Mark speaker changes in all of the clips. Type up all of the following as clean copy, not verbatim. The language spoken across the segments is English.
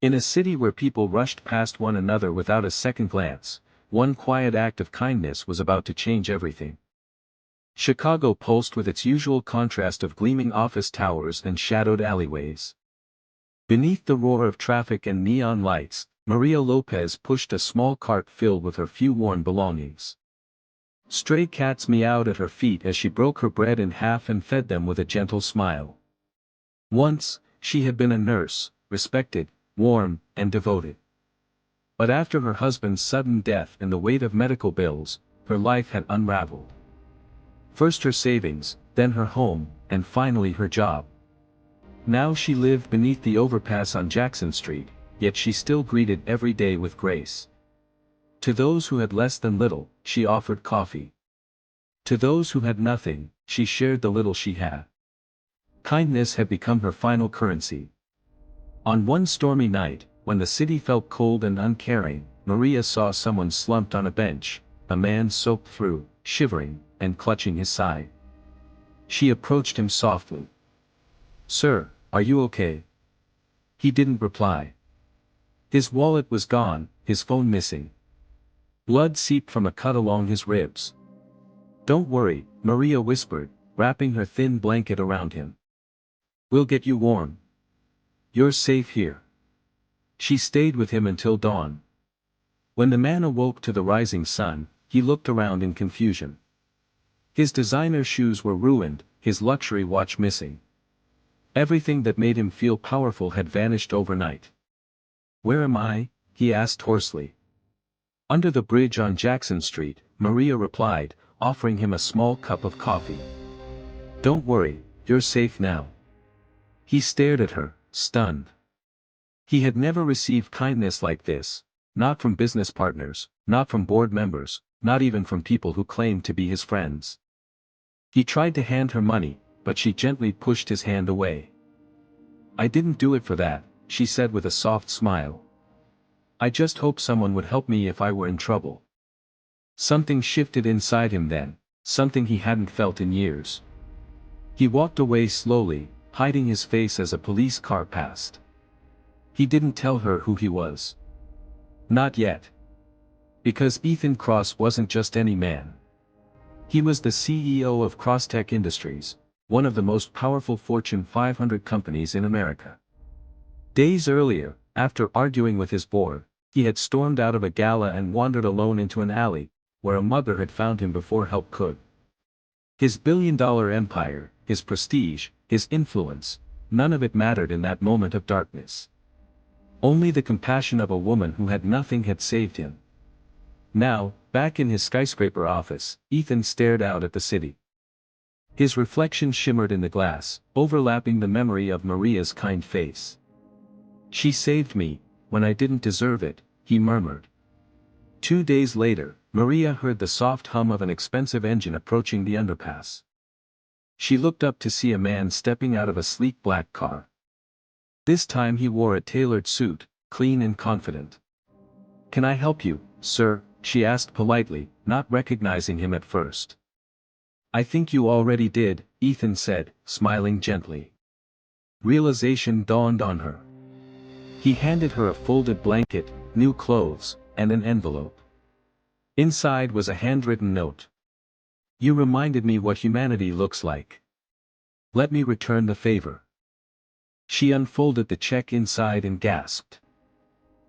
Speaker 1: In a city where people rushed past one another without a second glance, one quiet act of kindness was about to change everything. Chicago pulsed with its usual contrast of gleaming office towers and shadowed alleyways. Beneath the roar of traffic and neon lights, Maria Lopez pushed a small cart filled with her few worn belongings. Stray cats meowed at her feet as she broke her bread in half and fed them with a gentle smile. Once, she had been a nurse, respected, warm, and devoted. But after her husband's sudden death and the weight of medical bills, her life had unraveled. First her savings, then her home, and finally her job. Now she lived beneath the overpass on Jackson Street, yet she still greeted every day with grace. To those who had less than little, she offered coffee. To those who had nothing, she shared the little she had. Kindness had become her final currency. On one stormy night, when the city felt cold and uncaring, Maria saw someone slumped on a bench, a man soaked through, shivering, and clutching his side. She approached him softly. "Sir, are you okay?" He didn't reply. His wallet was gone, his phone missing. Blood seeped from a cut along his ribs. "Don't worry," Maria whispered, wrapping her thin blanket around him. "We'll get you warm. You're safe here." She stayed with him until dawn. When the man awoke to the rising sun, he looked around in confusion. His designer shoes were ruined, his luxury watch missing. Everything that made him feel powerful had vanished overnight. "Where am I?" he asked hoarsely. "Under the bridge on Jackson Street," Maria replied, offering him a small cup of coffee. "Don't worry, you're safe now." He stared at her, stunned. He had never received kindness like this, not from business partners, not from board members, not even from people who claimed to be his friends. He tried to hand her money, but she gently pushed his hand away. "I didn't do it for that," she said with a soft smile. "I just hoped someone would help me if I were in trouble." Something shifted inside him then, something he hadn't felt in years. He walked away slowly, hiding his face as a police car passed. He didn't tell her who he was. Not yet. Because Ethan Cross wasn't just any man. He was the CEO of Crosstech Industries, one of the most powerful Fortune 500 companies in America. Days earlier, after arguing with his board, he had stormed out of a gala and wandered alone into an alley, where a mother had found him before help could. His billion-dollar empire, his prestige, his influence, none of it mattered in that moment of darkness. Only the compassion of a woman who had nothing had saved him. Now, back in his skyscraper office, Ethan stared out at the city. His reflection shimmered in the glass, overlapping the memory of Maria's kind face. "She saved me, when I didn't deserve it," he murmured. 2 days later, Maria heard the soft hum of an expensive engine approaching the underpass. She looked up to see a man stepping out of a sleek black car. This time he wore a tailored suit, clean and confident. "Can I help you, sir?" she asked politely, not recognizing him at first. "I think you already did," Ethan said, smiling gently. Realization dawned on her. He handed her a folded blanket, new clothes, and an envelope. Inside was a handwritten note. "You reminded me what humanity looks like. Let me return the favor." She unfolded the check inside and gasped.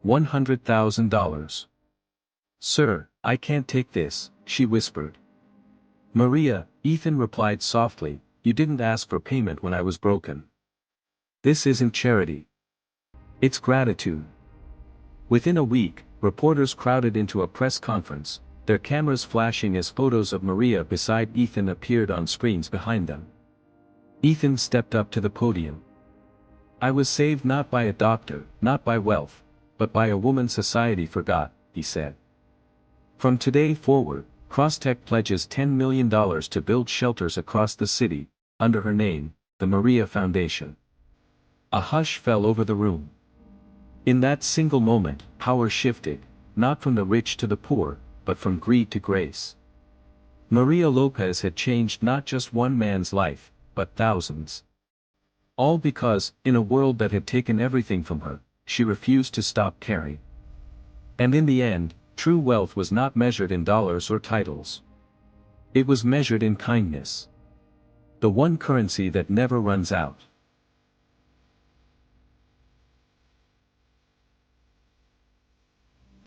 Speaker 1: $100,000. "Sir, I can't take this," she whispered. "Maria," Ethan replied softly, "you didn't ask for payment when I was broken. This isn't charity. It's gratitude." Within a week, reporters crowded into a press conference, their cameras flashing as photos of Maria beside Ethan appeared on screens behind them. Ethan stepped up to the podium. "I was saved not by a doctor, not by wealth, but by a woman society forgot," he said. "From today forward, Crosstech pledges $10 million to build shelters across the city, under her name, the Maria Foundation." A hush fell over the room. In that single moment, power shifted, not from the rich to the poor, but from greed to grace. Maria Lopez had changed not just one man's life, but thousands. All because, in a world that had taken everything from her, she refused to stop caring. And in the end, true wealth was not measured in dollars or titles. It was measured in kindness. The one currency that never runs out.